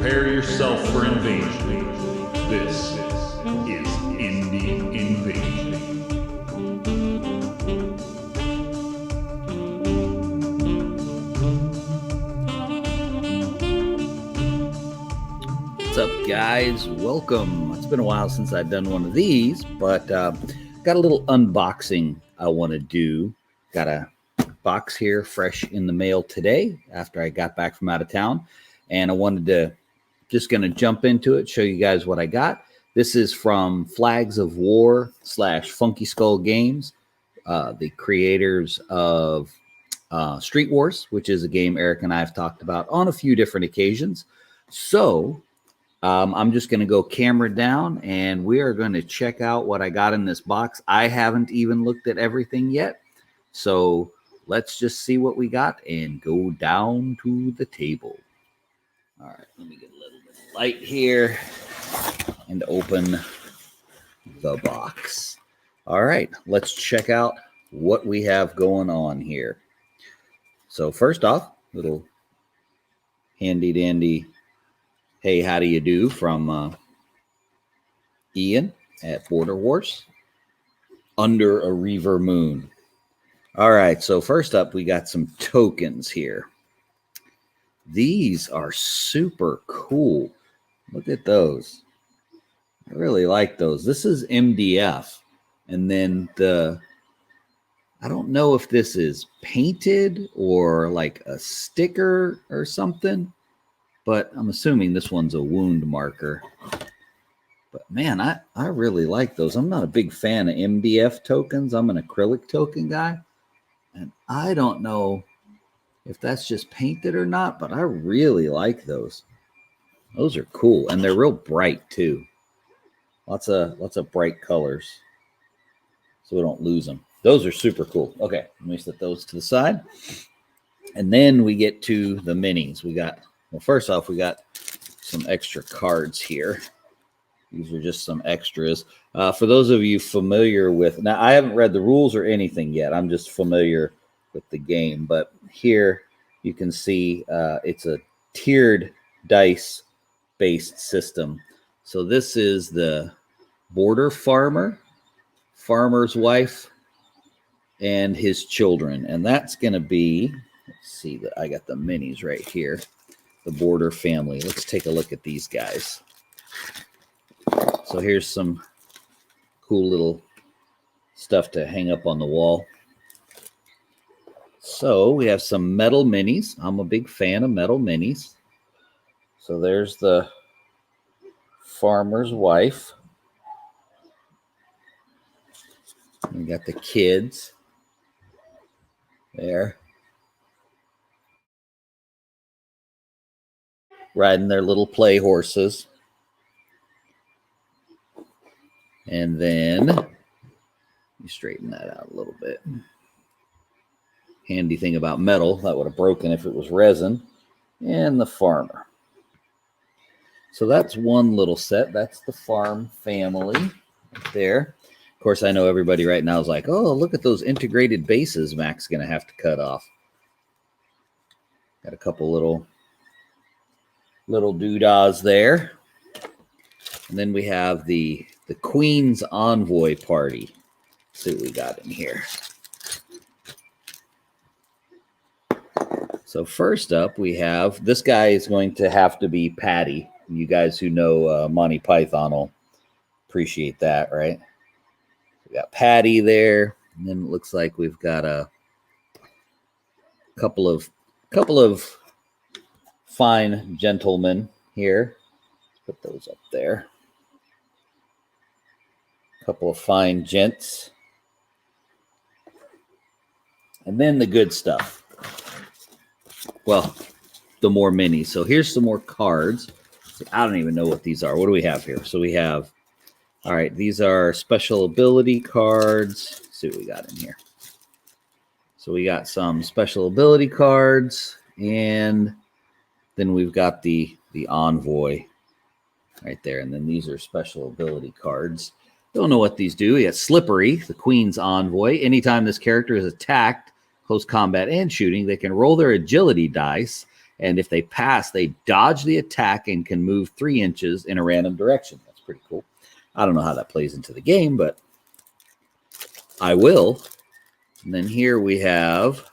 Prepare yourself for invasion. This is Indie Invasion. What's up, guys? Welcome. It's been a while since I've done one of these, but got a little unboxing I want to do. Got a box here fresh in the mail today after I got back from out of town, and I wanted to just going to jump into it, show you guys what I got. This is from Flags of War / Funky Skull Games, the creators of Street Wars, which is a game Eric and I have talked about on a few different occasions. So I'm just going to go camera down, and we are going to check out what I got in this box. I haven't even looked at everything yet, so let's just see what we got and go down to the table. All right, let me get a little bit of light here and open the box. All right, let's check out what we have going on here. So first off, little handy dandy hey, how do you do from Ian at Border Wars under a Reiver Moon. All right, so first up, we got some tokens here. These are super cool. Look at those. I really like those. This is MDF. And then I don't know if this is painted or like a sticker or something, but I'm assuming this one's a wound marker. But man, I really like those. I'm not a big fan of MDF tokens. I'm an acrylic token guy. And I don't know if that's just painted or not, but I really like those. Those are cool, and they're real bright too. Lots of bright colors, so we don't lose them. Those are super cool. Okay, let me set those to the side, and then we get to the minis. Well, first off, we got some extra cards here. These are just some extras. For those of you familiar with, now I haven't read the rules or anything yet. I'm just familiar with the game. But here you can see it's a tiered dice-based system. So this is the border farmer, farmer's wife, and his children. And that's going to be, let's see, that I got the minis right here. The border family. Let's take a look at these guys. So here's some cool little stuff to hang up on the wall. So we have some metal minis. I'm a big fan of metal minis. So there's the farmer's wife. We got the kids there, riding their little play horses. And then you straighten that out a little bit. Handy thing about metal, that would have broken if it was resin. And the farmer. So that's one little set. That's the farm family right there. Of course, I know everybody right now is like, oh, look at those integrated bases Mac's going to have to cut off. Got a couple little doodahs there. And then we have the Queen's Envoy Party. Let's see what we got in here. So first up, we have, this guy is going to have to be Patty. You guys who know Monty Python will appreciate that, right? We got Patty there. And then it looks like we've got a couple of fine gentlemen here. Let's put those up there. Couple of fine gents. And then the good stuff. Well, the more minis. So here's some more cards. I don't even know what these are. What do we have here? So we have, all right, these are special ability cards. Let's see what we got in here. So we got some special ability cards, and then we've got the envoy right there. And then these are special ability cards. Don't know what these do. We got Slippery, the Queen's Envoy. Anytime this character is attacked, close combat and shooting, they can roll their agility dice And if they pass, they dodge the attack and can move 3 inches in a random direction. That's pretty cool. I don't know how that plays into the game, but I will. And then here we have,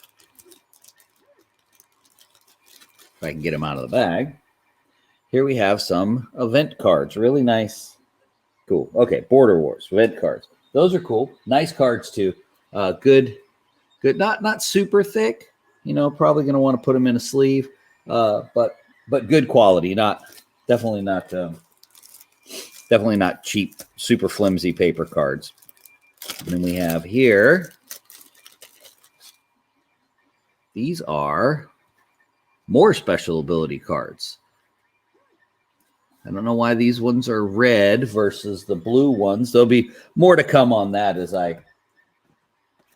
if I can get them out of the bag, here we have some event cards. Really nice. Cool. Okay, Border Wars, event cards. Those are cool. Nice cards too. Good. Not super thick. You know, probably going to want to put them in a sleeve. But good quality. Definitely not cheap, super flimsy paper cards. And then we have here. These are more special ability cards. I don't know why these ones are red versus the blue ones. There'll be more to come on that as I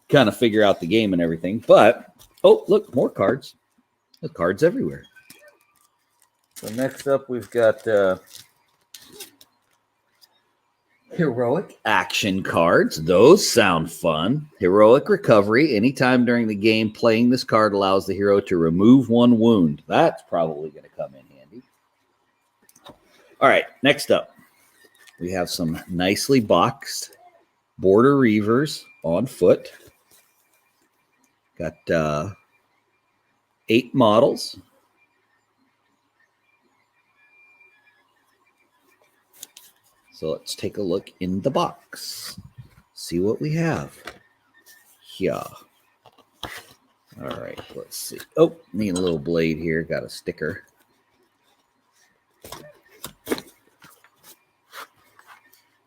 kind of figure out the game and everything. But, oh, look, more cards. There's cards everywhere. So next up, we've got heroic action cards. Those sound fun. Heroic recovery. Anytime during the game, playing this card allows the hero to remove 1 wound. That's probably going to come in handy. All right, next up, we have some nicely boxed Border Reivers on foot. Got 8 models. So let's take a look in the box. See what we have. Yeah. All right, let's see. Oh, need a little blade here. Got a sticker.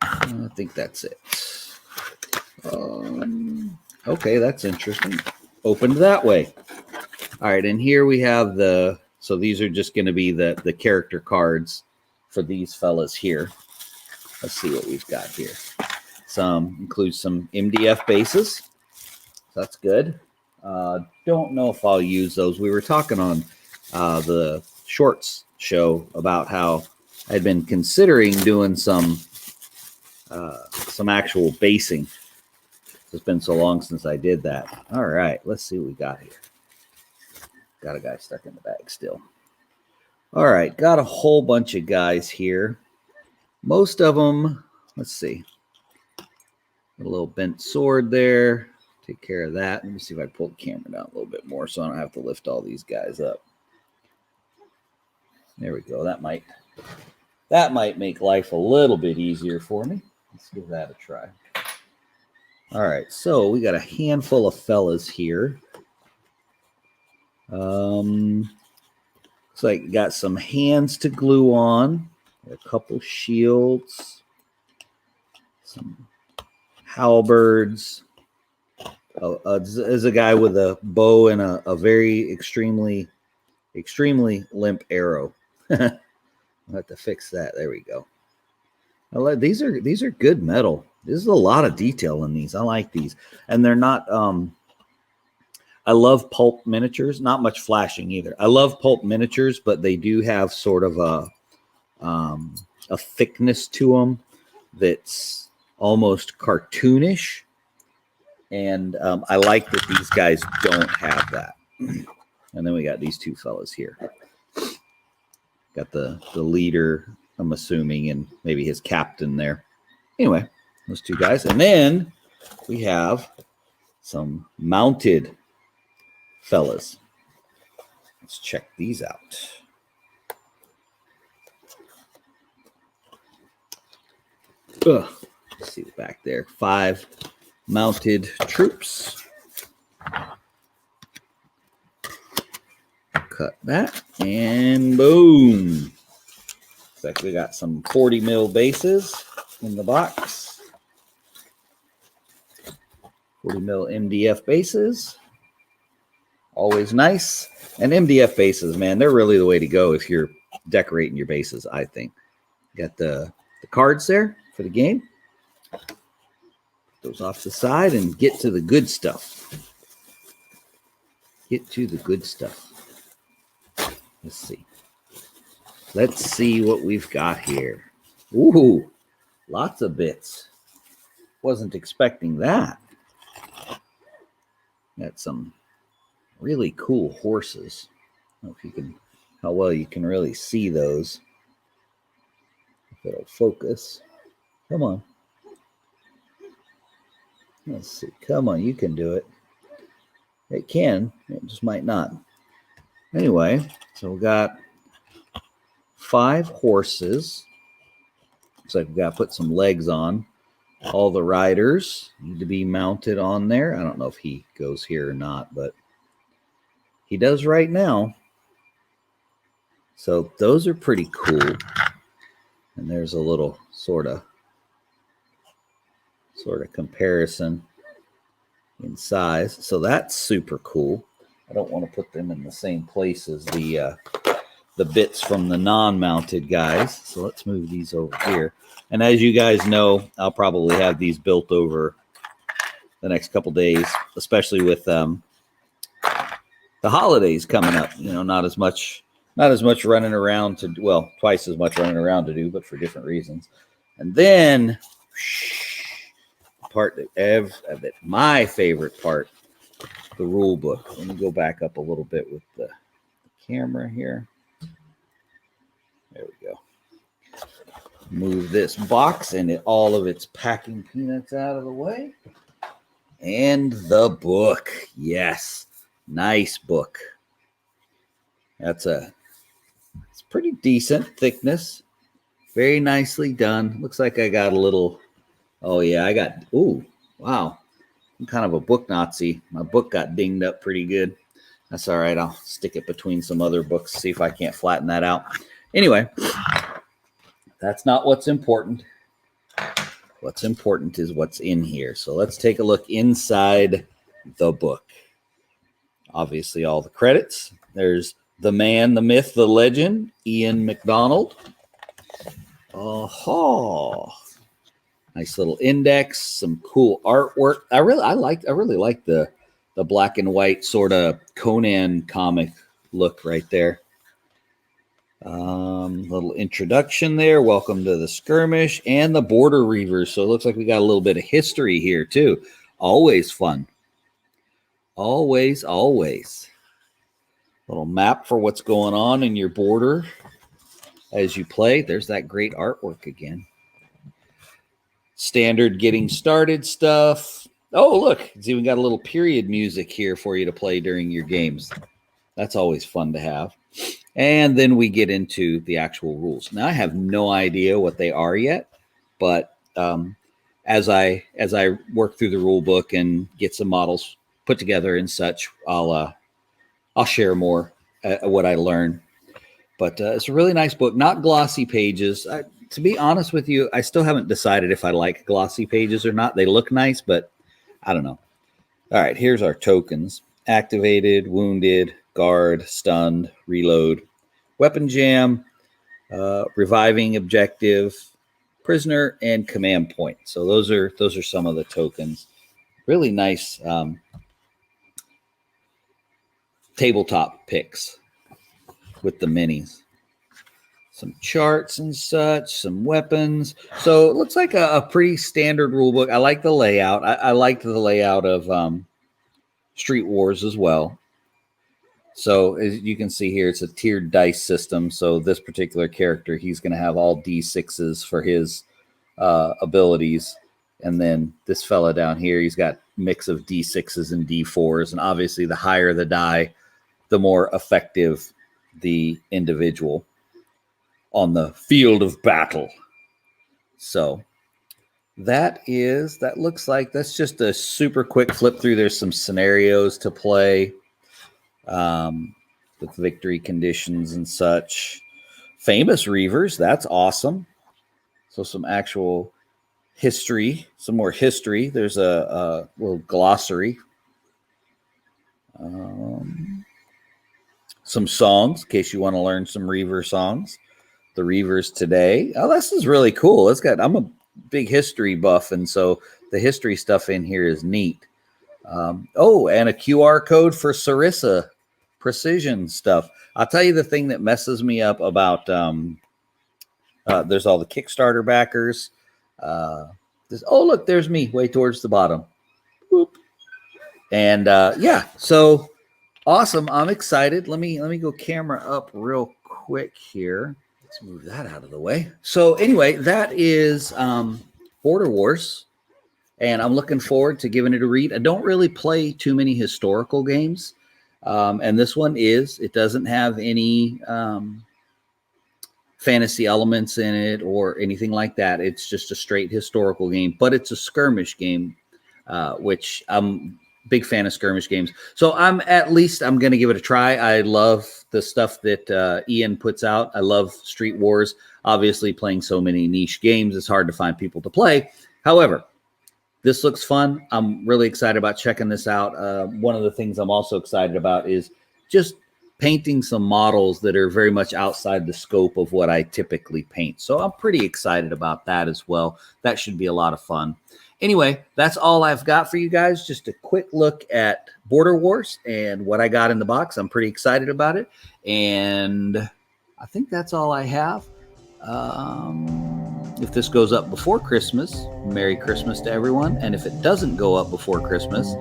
I think that's it. Okay, that's interesting. Opened that way. All right, and here we have so these are just going to be the character cards for these fellas here. Let's see what we've got here. Includes some MDF bases. That's good. Don't know if I'll use those. We were talking on the shorts show about how I'd been considering doing some actual basing. It's been so long since I did that. All right, let's see what we got here. Got a guy stuck in the bag still. All right, got a whole bunch of guys here. Most of them, let's see. A little bent sword there. Take care of that. Let me see if I can pull the camera down a little bit more so I don't have to lift all these guys up. There we go. That might make life a little bit easier for me. Let's give that a try. All right, so we got a handful of fellas here. Looks like got some hands to glue on. A couple shields, some halberds. There's a guy with a bow and a very extremely limp arrow. I'll have to fix that. There we go. These are good metal. There's a lot of detail in these. I like these, and they're not. I love pulp miniatures. Not much flashing either. I love pulp miniatures, but they do have sort of a thickness to them that's almost cartoonish, and I like that these guys don't have that. And then we got these two fellas here. Got the leader, I'm assuming, and maybe his captain there. Anyway, those two guys, and then we have some mounted fellas. Let's check these out. Let's see the back there. 5 mounted troops. Cut that, and boom. Looks like we got some 40 mil bases in the box. 40 mil MDF bases. Always nice. And MDF bases, man, they're really the way to go if you're decorating your bases, I think. Got the cards there for the game. Those off the side and get to the good stuff. Get to the good stuff. Let's see. Let's see what we've got here. Ooh, lots of bits. Wasn't expecting that. Got some really cool horses. I don't know if you can how well you can really see those. If it'll focus. Come on. Let's see. Come on, you can do it. It can. It just might not. Anyway, so we got 5 horses. Looks like we got to put some legs on. All the riders need to be mounted on there. I don't know if he goes here or not, but he does right now. So those are pretty cool. And there's a little sort of comparison in size. So that's super cool. I don't want to put them in the same place as the bits from the non-mounted guys. So let's move these over here. And as you guys know, I'll probably have these built over the next couple days, especially with the holidays coming up. You know, not as much running around to, well, twice as much running around to do, but for different reasons. And then part that my favorite part, the rule book. Let me go back up a little bit with the camera here. There we go. Move this box and all of its packing peanuts out of the way. And the book. Yes. Nice book. It's pretty decent thickness. Very nicely done. Looks like I got a little, ooh, wow. I'm kind of a book Nazi. My book got dinged up pretty good. That's all right. I'll stick it between some other books, see if I can't flatten that out. Anyway, that's not what's important. What's important is what's in here. So let's take a look inside the book. Obviously, all the credits. There's the man, the myth, the legend, Ian McDonald. Oh, nice little index, some cool artwork. I really like the black and white sort of Conan comic look right there. Little introduction there. Welcome to the skirmish and the border reavers. So it looks like we got a little bit of history here too. Always fun. Always. Little map for what's going on in your border as you play. There's that great artwork again. Standard getting started stuff. Oh, look, it's even got a little period music here for you to play during your games. That's always fun to have. And then we get into the actual rules. Now, I have no idea what they are yet, but as I work through the rule book and get some models put together and such, I'll share more what I learn. But it's a really nice book, not glossy pages. To be honest with you, I still haven't decided if I like glossy pages or not. They look nice, but I don't know. All right, here's our tokens. Activated, wounded, guard, stunned, reload, weapon jam, reviving objective, prisoner, and command point. So those are some of the tokens. Really nice tabletop picks with the minis. Some charts and such, some weapons. So it looks like a pretty standard rule book. I like the layout. I liked the layout of Street Wars as well. So as you can see here, it's a tiered dice system. So this particular character, he's going to have all D6s for his abilities. And then this fella down here, he's got mix of D6s and D4s. And obviously the higher the die, the more effective the individual on the field of battle. So that looks like that's just a super quick flip through. There's some scenarios to play with victory conditions and such. Famous Reavers, that's awesome. So some actual history, some more history. There's a little glossary. Some songs, in case you want to learn some Reaver songs. The Reavers today. Oh, this is really cool. I'm a big history buff, and so the history stuff in here is neat. And a QR code for Sarissa precision stuff. I'll tell you the thing that messes me up about there's all the Kickstarter backers. Look, there's me way towards the bottom. Boop. And so awesome. I'm excited. Let me go camera up real quick here. Let's move that out of the way. So anyway, that is Border Wars, and I'm looking forward to giving it a read. I don't really play too many historical games, and this one it doesn't have any fantasy elements in it or anything like that. It's just a straight historical game, but it's a skirmish game, which I'm a big fan of skirmish games. So I'm going to give it a try. I love the stuff that Ian puts out. I love Street Wars. Obviously, playing so many niche games, it's hard to find people to play. However, this looks fun. I'm really excited about checking this out. One of the things I'm also excited about is just painting some models that are very much outside the scope of what I typically paint. So I'm pretty excited about that as well. That should be a lot of fun. Anyway, that's all I've got for you guys. Just a quick look at Border Wars and what I got in the box. I'm pretty excited about it. And I think that's all I have. If this goes up before Christmas, Merry Christmas to everyone. And if it doesn't go up before Christmas,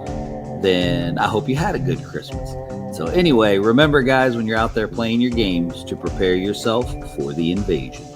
then I hope you had a good Christmas. So anyway, remember guys, when you're out there playing your games, to prepare yourself for the invasion.